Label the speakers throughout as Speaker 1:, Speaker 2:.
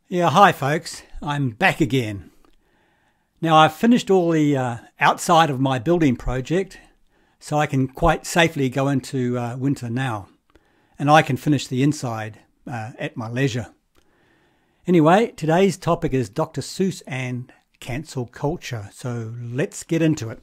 Speaker 1: Yeah, hi folks, I'm back again. Now I've finished all the outside of my building project, so I can quite safely go into winter now. And I can finish the inside at my leisure. Anyway, today's topic is Dr. Seuss and cancel culture, so let's get into it.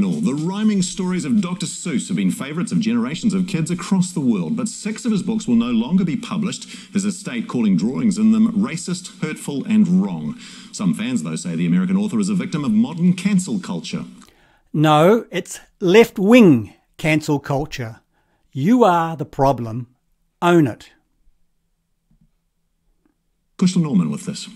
Speaker 2: All. The rhyming stories of Dr. Seuss have been favourites of generations of kids across the world, but 6 of his books will no longer be published, his estate calling drawings in them racist, hurtful and wrong. Some fans, though, say the American author is a victim of modern cancel culture.
Speaker 1: No, it's left-wing cancel culture. You are the problem. Own it.
Speaker 2: Crystal Norman with this.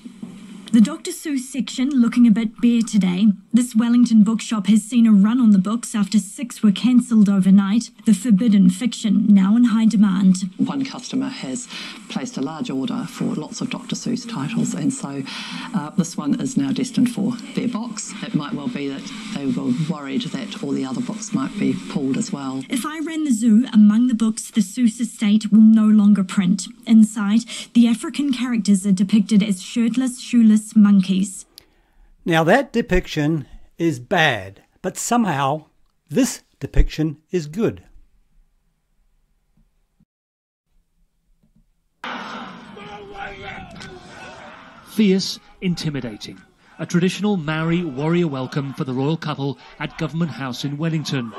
Speaker 3: The Dr. Seuss section looking a bit bare today. This Wellington bookshop has seen a run on the books after 6 were cancelled overnight. The forbidden fiction now in high demand.
Speaker 4: One customer has placed a large order for lots of Dr. Seuss titles, and so this one is now destined for their box. It might well be that they were worried that all the other books might be pulled as well.
Speaker 3: If I ran the zoo, among the books the Seuss estate will no longer print. Inside, the African characters are depicted as shirtless, shoeless monkeys.
Speaker 1: Now that depiction is bad, but somehow this depiction is good.
Speaker 5: Fierce, intimidating. A traditional Maori warrior welcome for the royal couple at Government House in Wellington.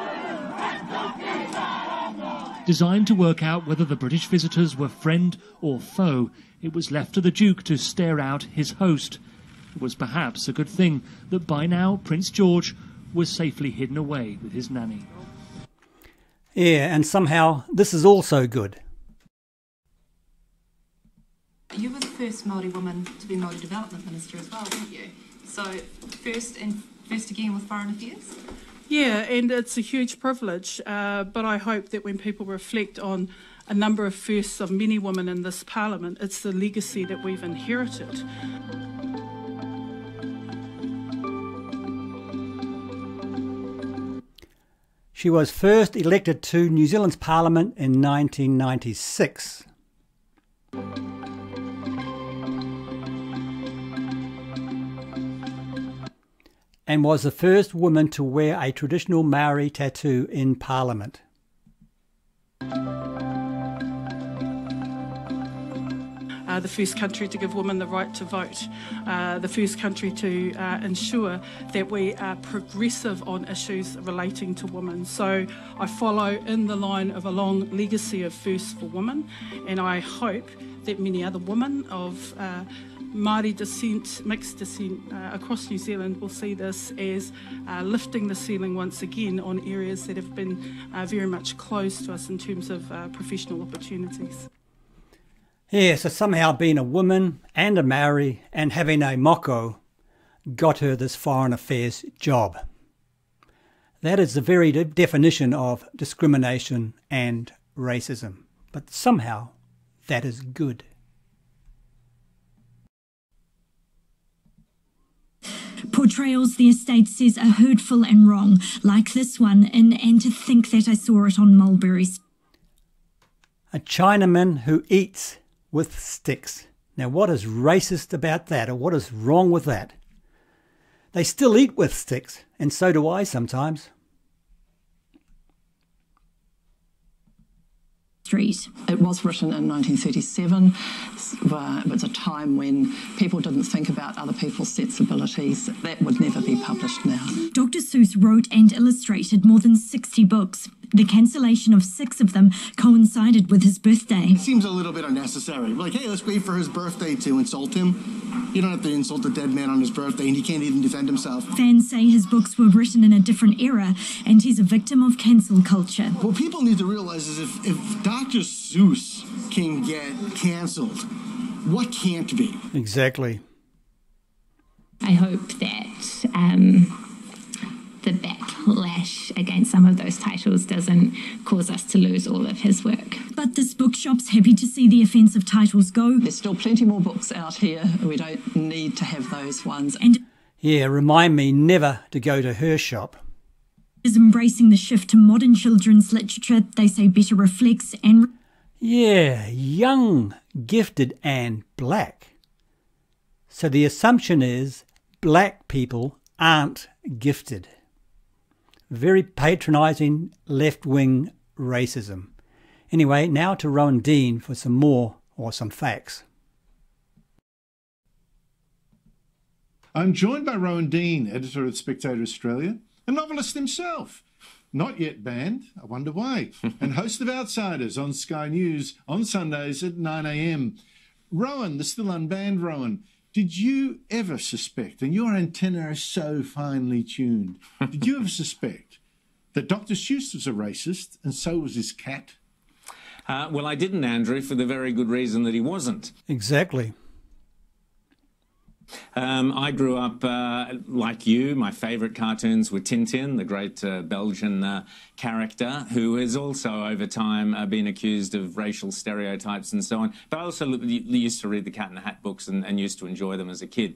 Speaker 5: Designed to work out whether the British visitors were friend or foe, it was left to the Duke to stare out his host. It was perhaps a good thing that by now Prince George was safely hidden away with his nanny.
Speaker 1: Yeah, and somehow this is also good.
Speaker 6: You were the first Māori woman to be Māori Development Minister as well, weren't you? So first again with Foreign Affairs?
Speaker 7: Yeah, and it's a huge privilege, but I hope that when people reflect on a number of firsts of many women in this parliament, it's the legacy that we've inherited.
Speaker 1: She was first elected to New Zealand's Parliament in 1996. And was the first woman to wear a traditional Maori tattoo in Parliament.
Speaker 7: The first country to give women the right to vote, the first country to ensure that we are progressive on issues relating to women. So I follow in the line of a long legacy of firsts for women, and I hope that many other women of Māori descent, mixed descent across New Zealand will see this as lifting the ceiling once again on areas that have been very much closed to us in terms of professional opportunities.
Speaker 1: Yeah, so somehow being a woman and a Maori and having a moko got her this foreign affairs job. That is the very definition of discrimination and racism. But somehow that is good.
Speaker 3: Portrayals the estate says are hurtful and wrong, like this one in And to Think That I Saw It on Mulberries.
Speaker 1: A Chinaman who eats with sticks. Now what is racist about that, or what is wrong with that? They still eat with sticks, and so do I sometimes.
Speaker 4: It was written in 1937. It was a time when people didn't think about other people's sensibilities. That would never be published now.
Speaker 3: Dr. Seuss wrote and illustrated more than 60 books. The cancellation of 6 of them coincided with his birthday.
Speaker 8: It seems a little bit unnecessary. Like, hey, let's wait for his birthday to insult him. You don't have to insult a dead man on his birthday, and he can't even defend himself.
Speaker 3: Fans say his books were written in a different era, and he's a victim of cancel culture.
Speaker 8: What people need to realize is if Dr. Seuss can get cancelled, what can't be?
Speaker 1: Exactly.
Speaker 9: I hope that the backlash against some of those titles doesn't cause us to lose all of his work.
Speaker 3: But this bookshop's happy to see the offensive titles go.
Speaker 4: There's still plenty more books out here. We don't need to have those ones.
Speaker 3: And
Speaker 1: Yeah, remind me never to go to her shop.
Speaker 3: Is embracing the shift to modern children's literature, they say better reflects and...
Speaker 1: Yeah, young, gifted and black. So the assumption is black people aren't gifted. Very patronising left-wing racism. Anyway, now to Rowan Dean for some more or some facts.
Speaker 10: I'm joined by Rowan Dean, editor of Spectator Australia, a novelist himself, not yet banned, I wonder why, and host of Outsiders on Sky News on Sundays at 9 a.m. Rowan, the still unbanned Rowan, did you ever suspect, and your antenna is so finely tuned, did you ever suspect that Dr. Seuss was a racist and so was his cat?
Speaker 11: Well, I didn't, Andrew, for the very good reason that he wasn't.
Speaker 1: Exactly.
Speaker 11: I grew up like you. My favourite cartoons were Tintin, the great Belgian character, who has also over time been accused of racial stereotypes and so on. But I also used to read the Cat in the Hat books and used to enjoy them as a kid.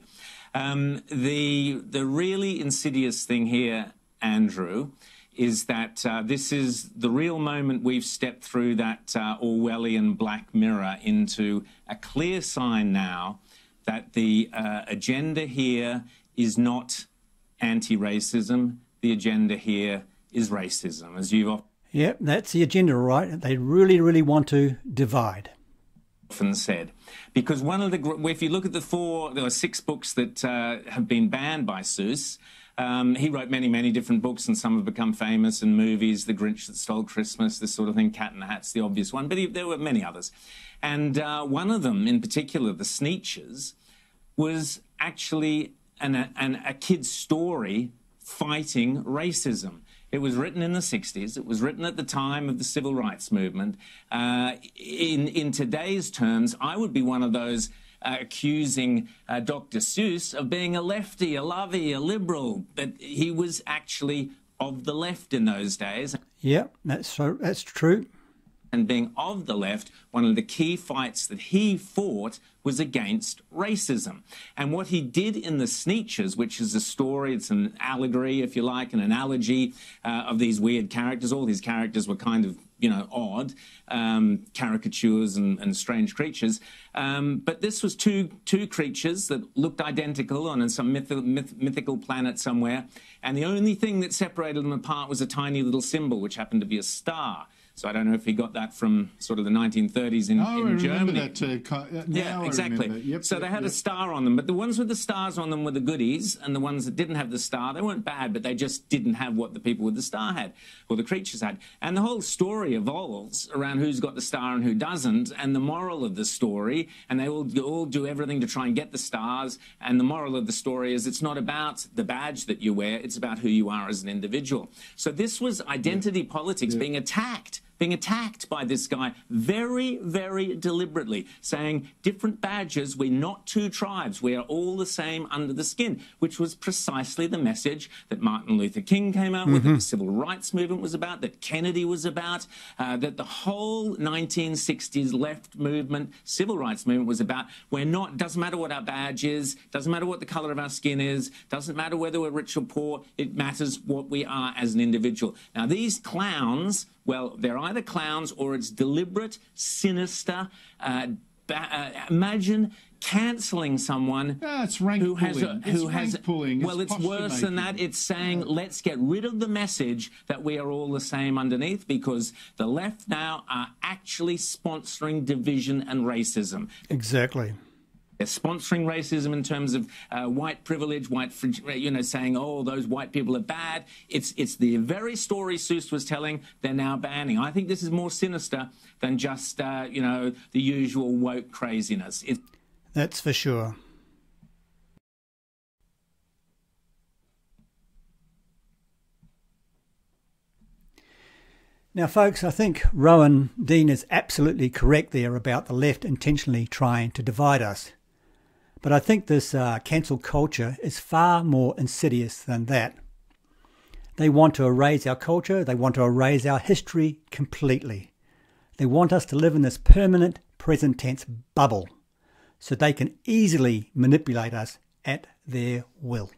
Speaker 11: The really insidious thing here, Andrew, is that this is the real moment we've stepped through that Orwellian black mirror into a clear sign now that the agenda here is not anti-racism. The agenda here is racism, as you've
Speaker 1: Yep, that's the agenda, right? They really, really want to divide.
Speaker 11: Often said. Because one of the, if you look at there are 6 books that have been banned by Seuss. He wrote many, many different books, and some have become famous in movies. The Grinch That Stole Christmas, this sort of thing. Cat in the Hat's the obvious one, but there were many others. And one of them, in particular, The Sneetches, was actually a kid's story fighting racism. It was written in the 60s. It was written at the time of the civil rights movement. In today's terms, I would be one of those accusing Dr. Seuss of being a lefty, a lovey, a liberal, but he was actually of the left in those days.
Speaker 1: Yeah, that's true.
Speaker 11: And being of the left, one of the key fights that he fought was against racism. And what he did in The Sneetches, which is a story, it's an allegory, if you like, an analogy of these weird characters. All these characters were kind of, you know, odd, caricatures and strange creatures. But this was two creatures that looked identical on some mythical planet somewhere. And the only thing that separated them apart was a tiny little symbol, which happened to be a star. So I don't know if he got that from sort of the 1930s in Germany. Yeah, exactly.
Speaker 10: Yep,
Speaker 11: so they had a star on them, but the ones with the stars on them were the goodies, and the ones that didn't have the star, they weren't bad, but they just didn't have what the people with the star had, or the creatures had. And the whole story evolves around who's got the star and who doesn't, and the moral of the story, and they all do everything to try and get the stars, and the moral of the story is it's not about the badge that you wear, it's about who you are as an individual. So this was identity politics being attacked by this guy very, very deliberately, saying different badges, we're not two tribes, we are all the same under the skin, which was precisely the message that Martin Luther King came out with, that the civil rights movement was about, that Kennedy was about, that the whole 1960s left movement, civil rights movement was about. We're not, doesn't matter what our badge is, doesn't matter what the colour of our skin is, doesn't matter whether we're rich or poor, it matters what we are as an individual. Now these clowns, well, they're either clowns or it's deliberate, sinister. Imagine cancelling someone who has
Speaker 10: pulling.
Speaker 11: Well, it's worse than that. It's saying let's get rid of the message that we are all the same underneath, because the left now are actually sponsoring division and racism.
Speaker 1: Exactly.
Speaker 11: They're sponsoring racism in terms of white privilege, saying, oh, those white people are bad. It's the very story Seuss was telling, they're now banning. I think this is more sinister than just, the usual woke craziness.
Speaker 1: That's for sure. Now, folks, I think Rowan Dean is absolutely correct there about the left intentionally trying to divide us. But I think this cancel culture is far more insidious than that. They want to erase our culture. They want to erase our history completely. They want us to live in this permanent present tense bubble so they can easily manipulate us at their will.